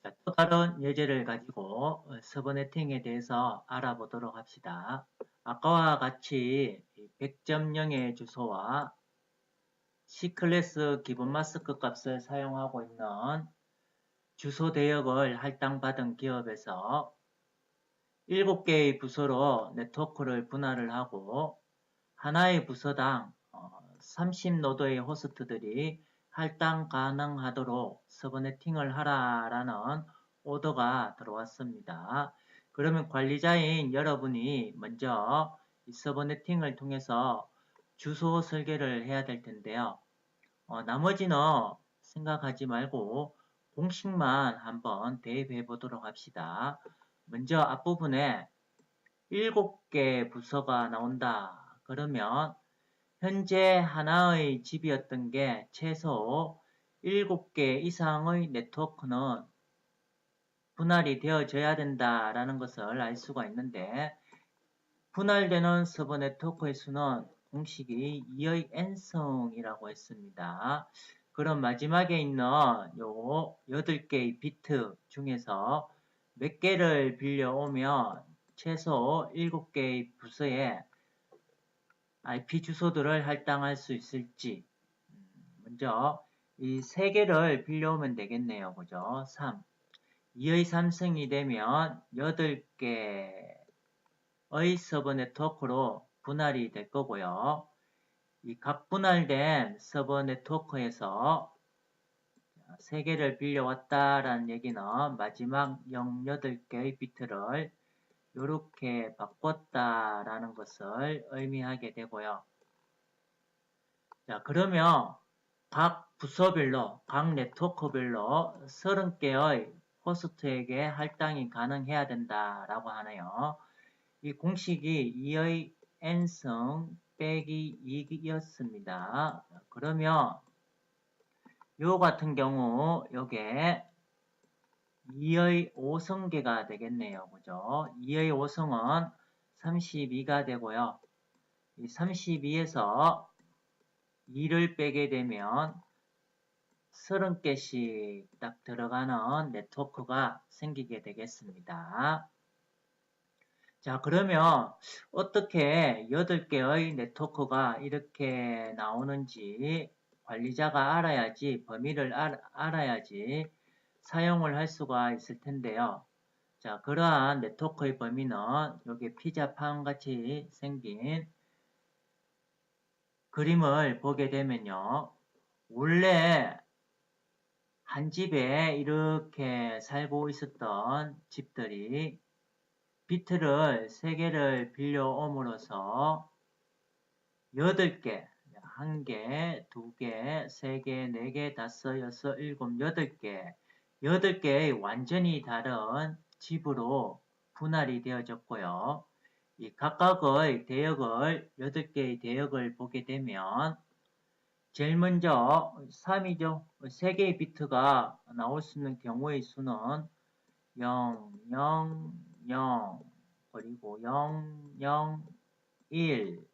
자, 또 다른 예제를 가지고 서버네팅에 대해서 알아보도록 합시다. 아까와 같이 100.0의 주소와 C클래스 기본 마스크 값을 사용하고 있는 주소 대역을 할당받은 기업에서 7개의 부서로 네트워크를 분할을 하고 하나의 부서당 30노드의 호스트들이 할당 가능하도록 서버네팅을 하라라는 오더가 들어왔습니다. 그러면 관리자인 여러분이 먼저 이 서버네팅을 통해서 주소 설계를 해야 될 텐데요. 나머지는 생각하지 말고 공식만 한번 대입해 보도록 합시다. 먼저 앞부분에 7개 부서가 나온다. 그러면 현재 하나의 집이었던 게 최소 7개 이상의 네트워크는 분할이 되어져야 된다라는 것을 알 수가 있는데 분할되는 서버 네트워크의 수는 공식이 2의 n승이라고 했습니다. 그럼 마지막에 있는 요 8개의 비트 중에서 몇 개를 빌려오면 최소 7개의 부서에 IP 주소들을 할당할 수 있을지 먼저 이 3개를 빌려오면 되겠네요. 그죠? 3. 2의 3승이 되면 8개의 서버 네트워크로 분할이 될 거고요. 이 각 분할된 서버 네트워크에서 3개를 빌려왔다라는 얘기는 마지막 08개의 비트를 이렇게 바꿨다라는 것을 의미하게 되고요. 자, 그러면 각 부서별로, 각 네트워크별로 30개의 호스트에게 할당이 가능해야 된다라고 하네요. 이 공식이 2의 n승 빼기 2였습니다. 그러면 요 같은 경우 요게 2의 5승계가 되겠네요. 그죠? 2의 5승은 32가 되고요. 이 32에서 2를 빼게 되면 30개씩 딱 들어가는 네트워크가 생기게 되겠습니다. 자, 그러면 어떻게 8개의 네트워크가 이렇게 나오는지 관리자가 알아야지, 범위를 알아야지 사용을 할 수가 있을 텐데요. 자, 그러한 네트워크의 범위는 여기 피자판 같이 생긴 그림을 보게 되면요. 원래 한 집에 이렇게 살고 있었던 집들이 비트를 3개를 빌려옴으로써 8개, 1개, 2개, 3개, 4개, 5, 6, 7, 8개, 8개의 완전히 다른 집으로 분할이 되어졌고요. 이 각각의 대역을, 8개의 대역을 보게 되면 제일 먼저 3이죠. 3개의 비트가 나올 수 있는 경우의 수는 0, 0, 0, 그리고 0, 0, 1,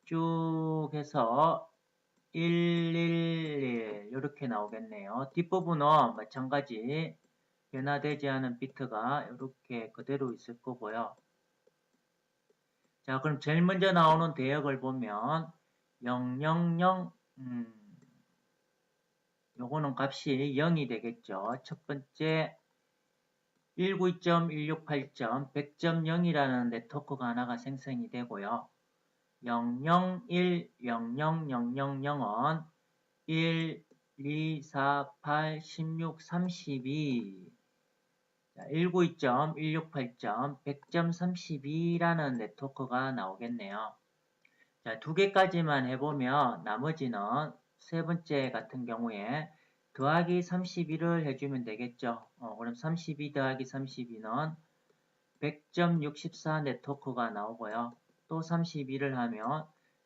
쭉 해서 1, 1, 1 이렇게 나오겠네요. 뒷부분은 마찬가지 변화되지 않은 비트가 이렇게 그대로 있을 거고요. 자, 그럼 제일 먼저 나오는 대역을 보면 0, 0, 0, 요거는 값이 0이 되겠죠. 첫 번째 192.168.100.0이라는 네트워크가 하나가 생성이 되고요. 001, 00000은 1, 2, 4, 8, 16, 32 192.168.100.32라는 네트워크가 나오겠네요. 자, 2개까지만 해보면 나머지는 세 번째 같은 경우에 더하기 32를 해주면 되겠죠. 그럼 32 더하기 32는 100.64 네트워크가 나오고요. 또 32를 하면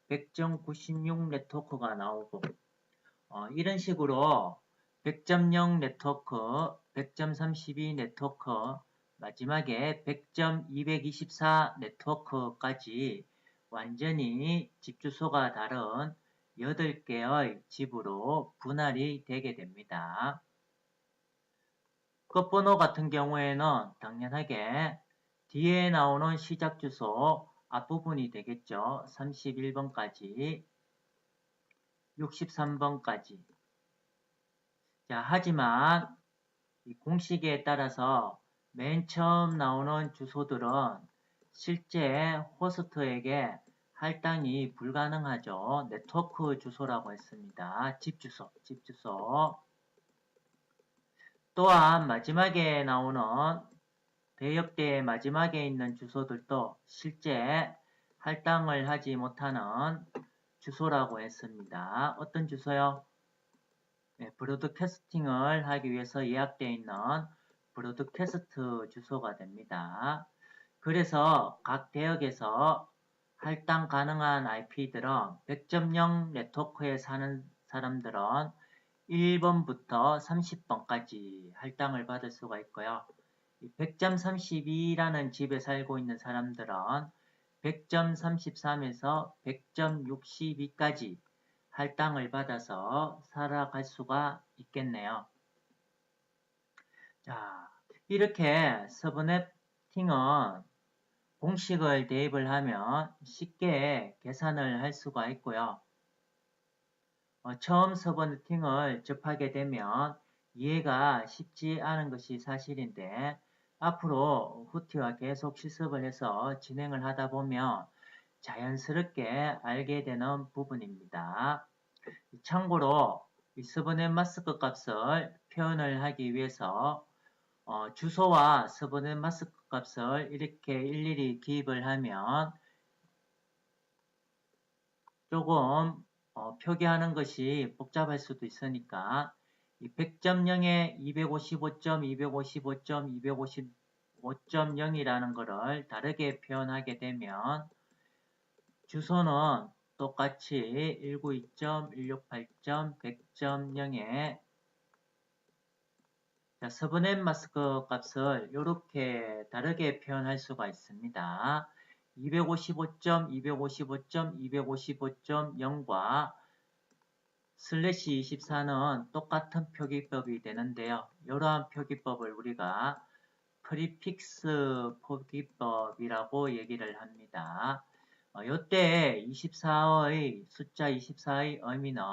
100.96 네트워크가 나오고 이런 식으로 100.0 네트워크, 100.32 네트워크, 마지막에 100.224 네트워크까지 완전히 집 주소가 다른 8개의 집으로 분할이 되게 됩니다. 끝번호 같은 경우에는 당연하게 뒤에 나오는 시작 주소 앞부분이 되겠죠. 31번까지, 63번까지. 자, 하지만 이 공식에 따라서 맨 처음 나오는 주소들은 실제 호스트에게 할당이 불가능하죠. 네트워크 주소라고 했습니다. 집 주소. 또한 마지막에 나오는 대역대의 마지막에 있는 주소들도 실제 할당을 하지 못하는 주소라고 했습니다. 어떤 주소요? 네, 브로드캐스팅을 하기 위해서 예약되어 있는 브로드캐스트 주소가 됩니다. 그래서 각 대역에서 할당 가능한 IP들은 100.0 네트워크에 사는 사람들은 1번부터 30번까지 할당을 받을 수가 있고요. 100.32라는 집에 살고 있는 사람들은 100.33에서 100.62까지 할당을 받아서 살아갈 수가 있겠네요. 자, 이렇게 서브네팅은 공식을 대입을 하면 쉽게 계산을 할 수가 있고요. 처음 서브네팅을 접하게 되면 이해가 쉽지 않은 것이 사실인데 앞으로 후티와 계속 실습을 해서 진행을 하다 보면 자연스럽게 알게 되는 부분입니다. 참고로 이 서브넷 마스크 값을 표현을 하기 위해서 주소와 서브넷 마스크 값을 이렇게 일일이 기입을 하면 조금 표기하는 것이 복잡할 수도 있으니까 100.0에 255점, 255점, 255.0이라는 것을 다르게 표현하게 되면 주소는 똑같이 192점, 168점, 100.0에 서브넷 마스크 값을 이렇게 다르게 표현할 수가 있습니다. 255점, 255점, 255.0과 슬래시 24는 똑같은 표기법이 되는데요. 이러한 표기법을 우리가 프리픽스 표기법이라고 얘기를 합니다. 이때 24의 숫자 24의 의미는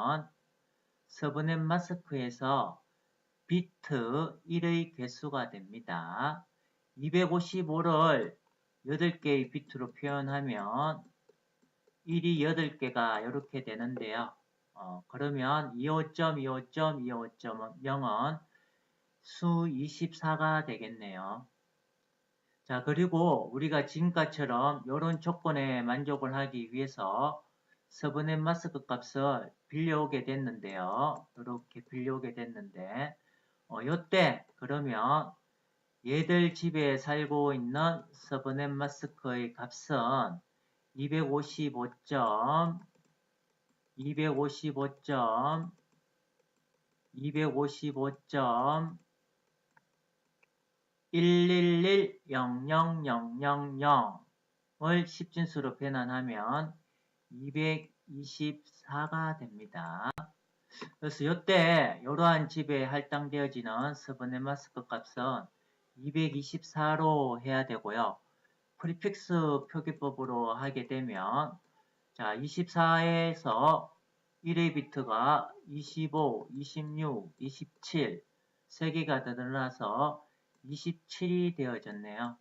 서브넷 마스크에서 비트 1의 개수가 됩니다. 255를 8개의 비트로 표현하면 1이 8개가 이렇게 되는데요. 그러면 25.25.25.0은 수 24가 되겠네요. 자, 그리고 우리가 지금까지처럼 이런 조건에 만족을 하기 위해서 서브넷 마스크 값을 빌려오게 됐는데요. 이렇게 빌려오게 됐는데 요때 그러면 얘들 집에 살고 있는 서브넷 마스크의 값은 255점, 255점, 255점, 1110000을 10진수로 변환하면 224가 됩니다. 그래서 이때 이러한 집에 할당되어지는 서브넷 마스크 값은 224로 해야 되고요. 프리픽스 표기법으로 하게 되면 자 24에서 1의 비트가 25, 26, 27 3개가 더 늘어나서 27이 되어졌네요.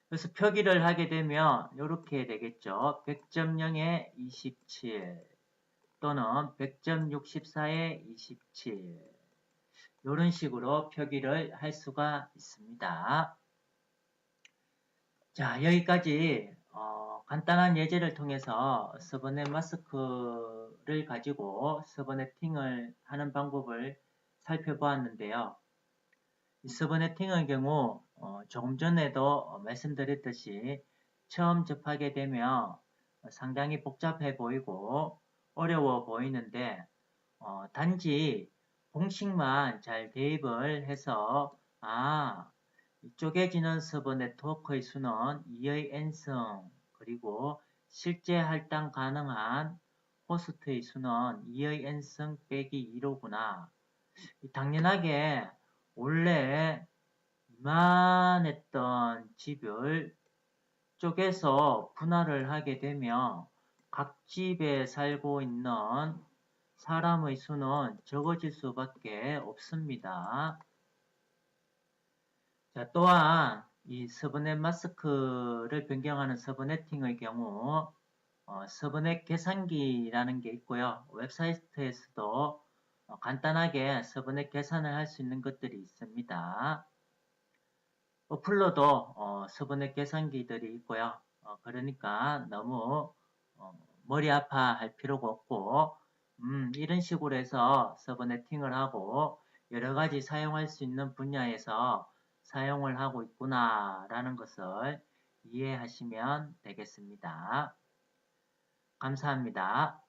그래서 표기를 하게 되면 이렇게 되겠죠. 100.0에 27 또는 100.64에 27 이런 식으로 표기를 할 수가 있습니다. 자, 여기까지 간단한 예제를 통해서 서브넷 마스크를 가지고 서브네팅을 하는 방법을 살펴보았는데요. 이 서브네팅의 경우 조금 전에도 말씀드렸듯이 처음 접하게 되면 상당히 복잡해 보이고 어려워 보이는데 단지 공식만 잘 대입을 해서 쪼개지는 서버 네트워크의 수는 2의 n승 그리고 실제 할당 가능한 호스트의 수는 2의 n승 빼기 2로구나. 당연하게 원래 이만했던 집을 쪼개서 분할을 하게 되면 각 집에 살고 있는 사람의 수는 적어질 수밖에 없습니다. 자, 또한 이 서브넷 마스크를 변경하는 서브네팅의 경우 서브넷 계산기라는 게 있고요. 웹사이트에서도 간단하게 서브넷 계산을 할 수 있는 것들이 있습니다. 어플로도 서브넷 계산기들이 있고요. 그러니까 너무 머리 아파할 필요가 없고 이런 식으로 해서 서브네팅을 하고 여러 가지 사용할 수 있는 분야에서 사용을 하고 있구나라는 것을 이해하시면 되겠습니다. 감사합니다.